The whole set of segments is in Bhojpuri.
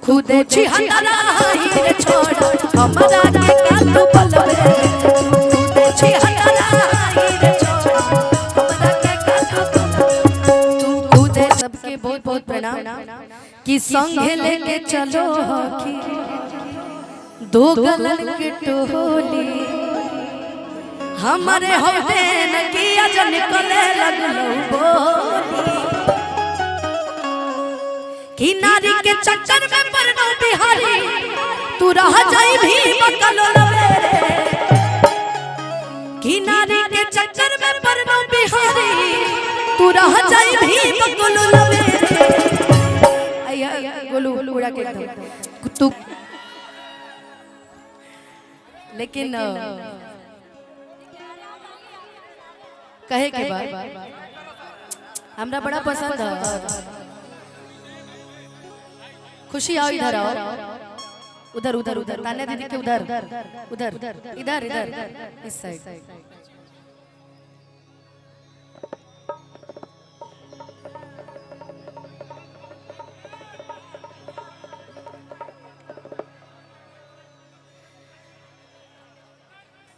खुद छिहत्तरा हीर छोड़ हमरा के का तू बलवे खुद छिहत्तरा हीर छोड़ हमरा के का तू खुद सबके बहुत बहुत प्रणाम कि संगे लेके चलो हकी दो गलन के टोली हमारे होते न किया जो निकले लगलो बोली कि नारी के चक्कर में परनो बिहारी तू रह जाई भी बकलो लवेरे कि नारी के चक्कर में परनो बिहारी तू रह जाई भी बकलो लवेरे आया गोलू उड़ा के एकदम तू लेकिन कहे के बाद हमरा बड़ा पसंद है खुशी आओ इधर आओ उधर उधर उधर तान्या दीदी के उधर उधर इधर इधर इस साइड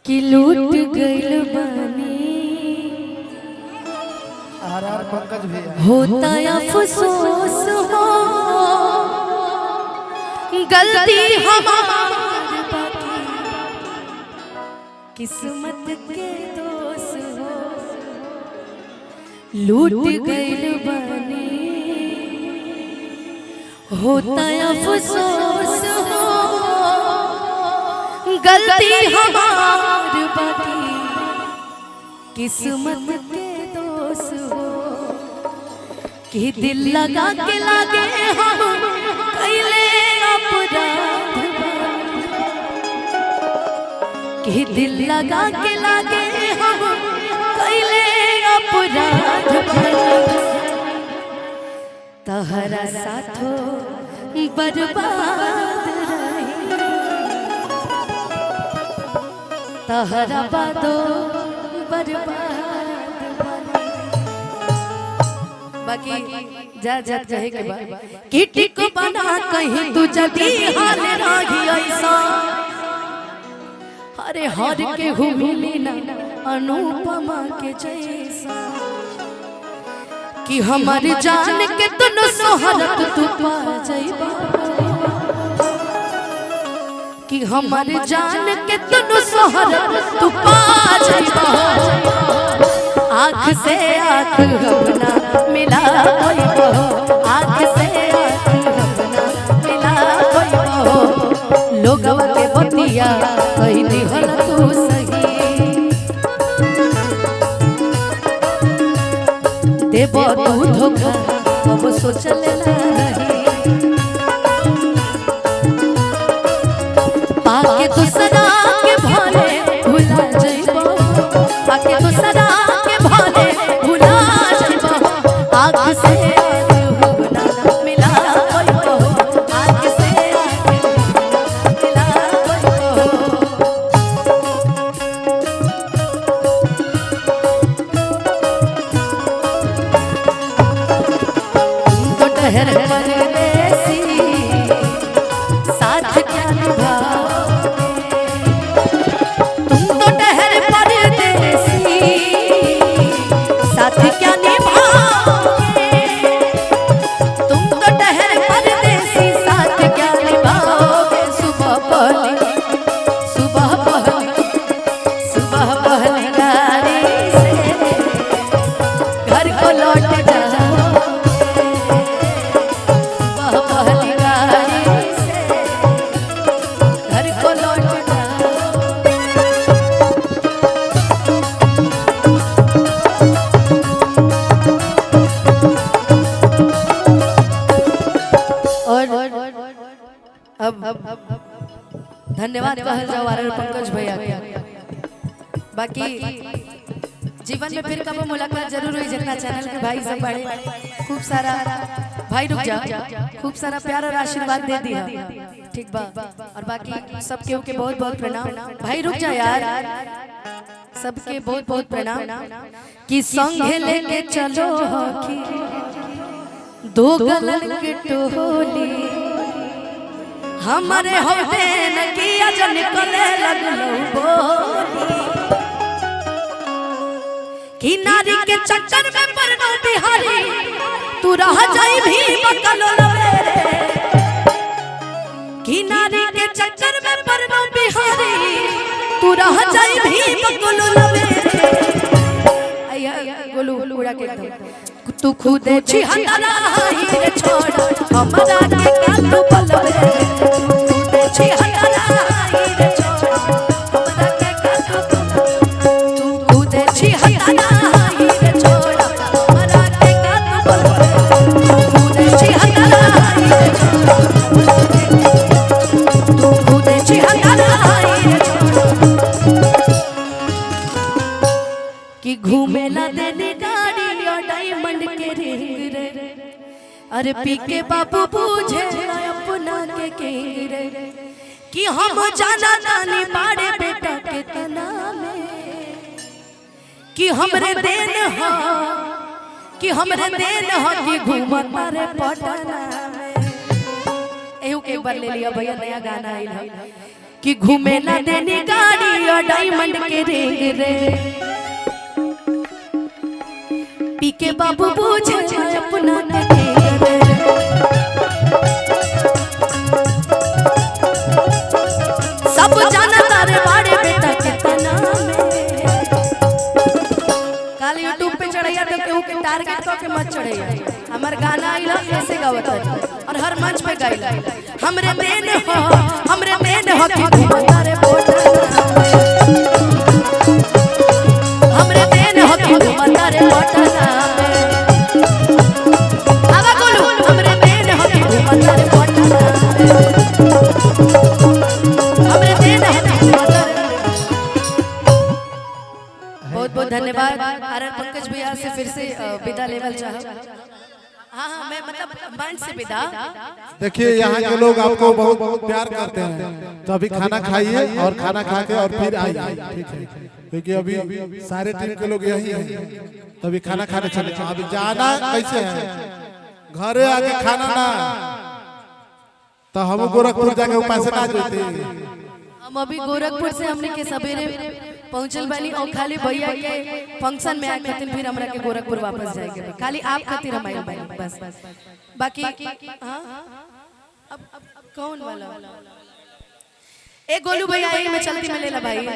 कि लूट गइल बानी आर पंकज भैया होता अफसोस हो गलती हमारी बाकी किस्मत के दोष हो लूट गइल बानी होता अफसोस हो गलती हमारी बाकी किस्मत के दोष हो कि दिल लगा के लागे हम कैले अपराध कि दिल लगा के लागे हम कैले अपराध तहरा साथो बर्बाद रही तहरा बादो बर्बाद बाकी जा जा कहे के बाद किटी को बना कहीं तू जदी हाल राही ऐसा अरे हर के हु मिली ना अनुपमा के जैसा कि हमारी जान के तनु सोहरत तू पा जाइबा कि हमारी जान के तनु सोहरत तू पा जाइबा आँख से आँख अपना मिला कोई बहो आँख से आँख अपना मिला कोई बहो लोगवा के बतिया कही दिहल तू सही देबो तू धोखा अब सोचल नहीं पाके दूसरा के भाले भुला जइबो पाके दूसरा के भाले भुला जइबो आँख से आँख अपना मिला कोई बहो आँख से आँख मिला कोई बहो तो ठहर परदेसी साथ क्या निभाओगे तुम तो ठहर परदेसी साथ क्या निभाओगे तुम तो ठहर परदेसी साथ क्या निभाओगे सुबह पहली गाड़ी से घर को लौट जाओगे सुबह पहली गाड़ी से घर को लौट जाओगे और अब धन्यवाद कहल जाओ पंकज भैया के बाकी जीवन में फिर कब मुलाकात जरूर हुई जितना चैनल के भाई सब बड़े खूब सारा भाई रुक जा खूब सारा प्यार और आशीर्वाद दे दिया ठीक बा और बाकी सबके के बहुत बहुत प्रणाम भाई रुक जा यार सबके बहुत बहुत प्रणाम कि संगे लेके चलो हकी दो गलन के टोली हमारे होते न किया जो निकले लगलो बोली कि नारी के चक्कर में परनो बिहारी तू रह जाई भी बकलो लवेरे कि नारी के चक्कर में परनो बिहारी तू रह जाई भी बकलो लवेरे आया गोलू उड़ा के एकदम तू खुद छी हटाना हीरे छोड़ हमरा के का तू बलवे खुद छी हटाना हीरे छोड़ हमरा के का तू खुद छी हटाना हीरे छोड़ हमरा के का तू बलवे खुद छी हटाना हीरे छोड़ तू खुद छी हटाना हीरे छोड़ कि घूमे ला देने गाड़ी और डायमंड के रिंग रे अरे पी के बाबू पूछे अपना के किंग रे कि हम जाना नानी बाड़े बेटा के तना में कि हमरे देन हा कि हमरे देन हा कि घूमता रे पटना में एहू के एक बार ले लिया भैया नया गाना आइल है कि घूमे ला देने गाड़ी और डायमंड के रिंग रे पी के बाबू पूछे अपना के सब जाना तारे बाड़े बेटा के तना में कल यूट्यूब पे चढ़ैया तो केहू के टारगेट करके मत चढ़ैया हमर गाना आइला ऐसे गावत और हर मंच पे गाइला हमरे देन हो कि घूमता रे पटना हमरे देन हो कि घूमता रे पटना आवा गोलू हमरे देन हो कि घूमता रे पटना हमरे देन हो कि घूमता रे बहुत बहुत धन्यवाद आर पंकज भैया से फिर से विदा लेवल चाहा हाँ मैं मतलब मंच से विदा देखिए यहाँ के लोग आपको बहुत बहुत प्यार करते हैं तो अभी खाना खाइए और खाना खा के और फिर आइए ठीक है क्योंकि अभी सारे टीम के लोग यही हैं तो अभी खाना खाने चले अभी जाना कैसे है घरे आके खाना ना तो हम गोरखपुर जाके ऊपर से ना जोते हम अभी गोरखपुर से हमने के सवेरे पहुंचल बानी और खाली भैया के फंक्शन में आए खातिर फिर हमरा के गोरखपुर वापस जाएंगे खाली आप खातिर हम आइल बानी बस बाकी हां अब कौन वाला ए गोलू भैया में चलती में ले ला भाई